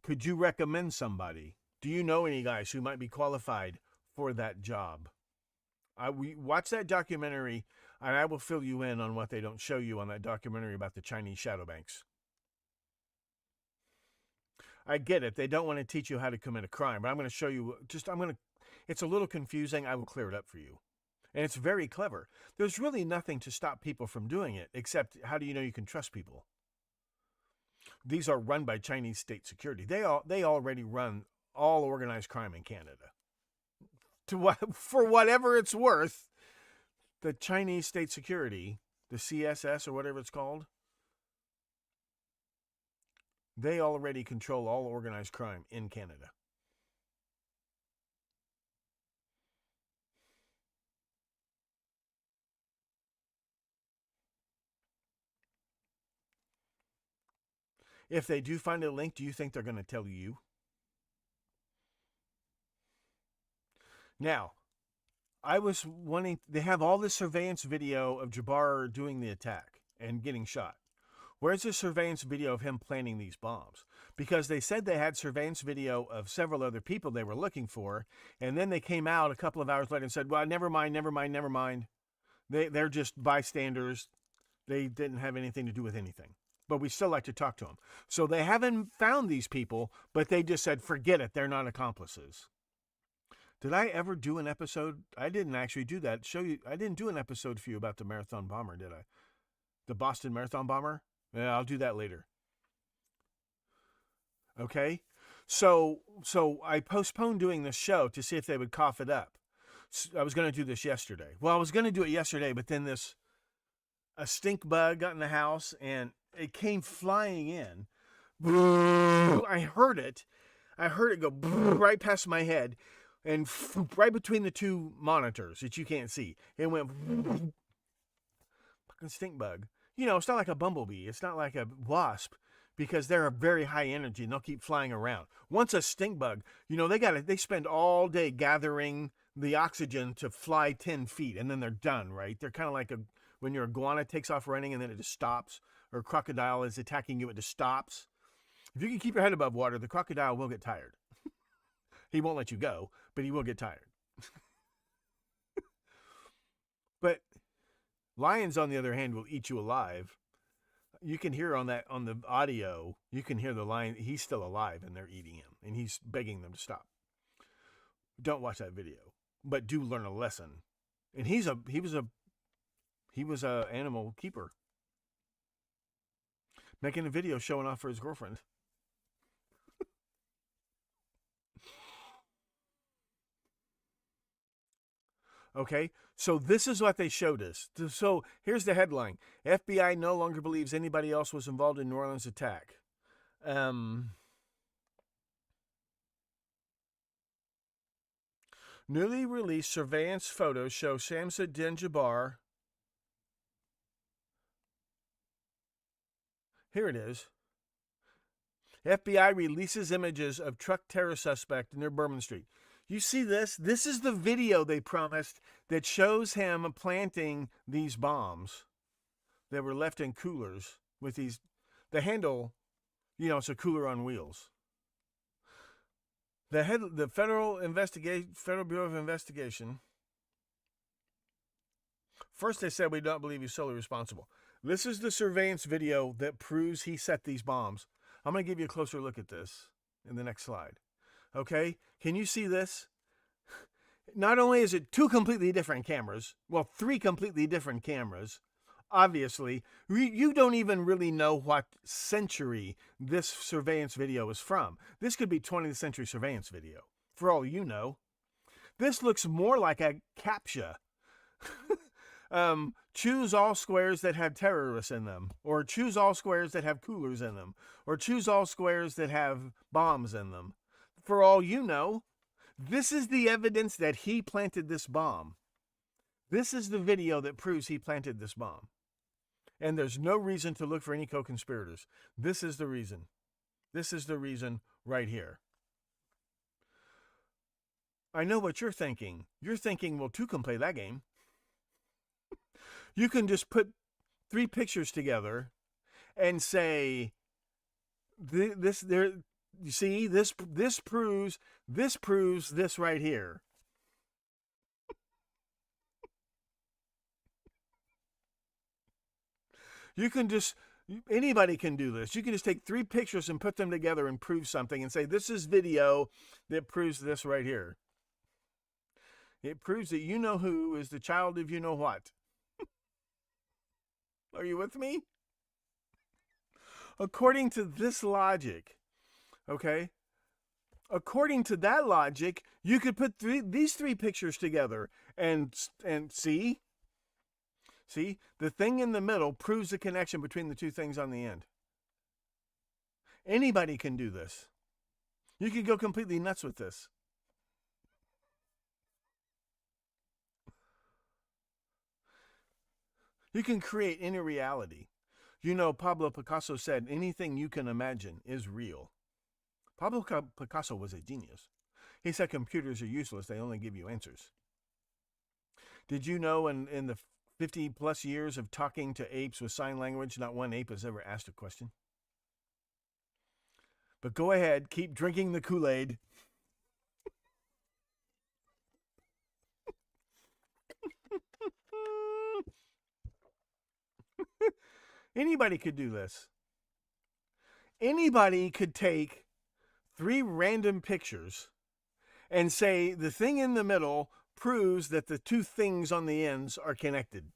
Could you recommend somebody? Do you know any guys who might be qualified for that job? We watch that documentary, and I will fill you in on what they don't show you on that documentary about the Chinese shadow banks. I get it. They don't want to teach you how to commit a crime, but I'm going to show you. It's a little confusing. I will clear it up for you. And it's very clever. There's really nothing to stop people from doing it, except how do you know you can trust people? These are run by Chinese state security. They already run all organized crime in Canada. For whatever it's worth, the Chinese state security, the CSS or whatever it's called, they already control all organized crime in Canada. If they do find a link, do you think they're going to tell you? Now, I was wanting, they have all this surveillance video of Jabbar doing the attack and getting shot. Where's the surveillance video of him planting these bombs? Because they said they had surveillance video of several other people they were looking for, and then they came out a couple of hours later and said, well, never mind. They're just bystanders. They didn't have anything to do with anything. But we still like to talk to them. So they haven't found these people, but they just said, forget it, they're not accomplices. Did I ever do an episode? I didn't actually do that. I didn't do an episode for you about the marathon bomber, did I? The Boston Marathon bomber? Yeah, I'll do that later. Okay? So I postponed doing this show to see if they would cough it up. I was going to do this yesterday. Well, I was going to do it yesterday, but then a stink bug got in the house and it came flying in. I heard it. I heard it go right past my head and right between the two monitors that you can't see. It went fucking stink bug. You know, it's not like a bumblebee. It's not like a wasp because they're very high energy and they'll keep flying around. Once a stink bug, you know, they spend all day gathering the oxygen to fly 10 feet and then they're done, right? They're kind of like when your iguana takes off running and then it just stops, or a crocodile is attacking you, it just stops. If you can keep your head above water, the crocodile will get tired. He won't let you go, but he will get tired. But lions, on the other hand, will eat you alive. you can hear on the audio, you can hear the line, he's still alive and they're eating him and he's begging them to stop. Don't watch that video, but do learn a lesson. And he was a animal keeper, making a video showing off for his girlfriend. Okay, so this is what they showed us. So here's the headline. FBI no longer believes anybody else was involved in New Orleans attack. Newly released surveillance photos show Shamsuddin Jabbar. Here it is. FBI releases images of truck terror suspect near Bourbon Street. You see this? This is the video they promised that shows him planting these bombs that were left in coolers with these, the handle, it's a cooler on wheels. The Federal Bureau of Investigation. First they said we don't believe he's solely responsible. This is the surveillance video that proves he set these bombs. I'm going to give you a closer look at this in the next slide. Okay, can you see this? Not only is it two completely different cameras, well, three completely different cameras, obviously, you don't even really know what century this surveillance video is from. This could be 20th century surveillance video, for all you know. This looks more like a CAPTCHA. Choose all squares that have terrorists in them, or choose all squares that have coolers in them, or choose all squares that have bombs in them. For all you know, this is the evidence that he planted this bomb. This is the video that proves he planted this bomb. And there's no reason to look for any co-conspirators. This is the reason. This is the reason right here. I know what you're thinking. You're thinking, well, two can play that game. You can just put three pictures together and say, you see, this proves this right here. Anybody can do this. You can just take three pictures and put them together and prove something and say, this is video that proves this right here. It proves that you know who is the child of you know what. Are you with me? According to this logic, okay? According to that logic, you could put these three pictures together and see? See, the thing in the middle proves the connection between the two things on the end. Anybody can do this. You could go completely nuts with this. You can create any reality. Pablo Picasso said, anything you can imagine is real. Pablo Picasso was a genius. He said computers are useless, they only give you answers. Did you know in the 50 plus years of talking to apes with sign language, not one ape has ever asked a question? But go ahead, keep drinking the Kool-Aid. Anybody could do this. Anybody could take three random pictures and say the thing in the middle proves that the two things on the ends are connected.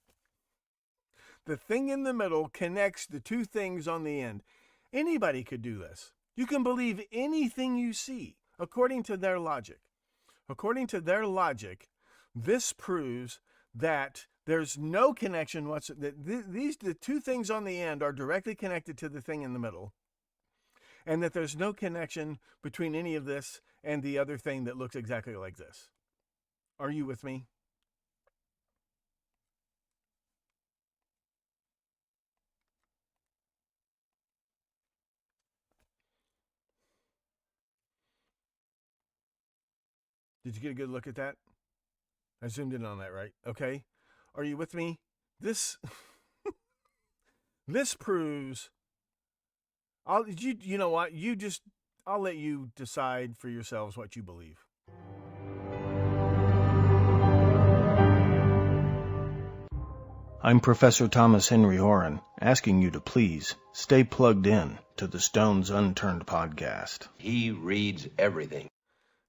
The thing in the middle connects the two things on the end. Anybody could do this. You can believe anything you see according to their logic. According to their logic, this proves that there's no connection whatsoever. The two things on the end are directly connected to the thing in the middle. And that there's no connection between any of this and the other thing that looks exactly like this. Are you with me? Did you get a good look at that? I zoomed in on that, right? Okay. Are you with me? This proves. You know what? I'll let you decide for yourselves what you believe. I'm Professor Thomas Henry Horan, asking you to please stay plugged in to the Stones Unturned podcast. He reads everything.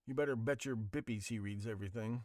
You better bet your bippies he reads everything.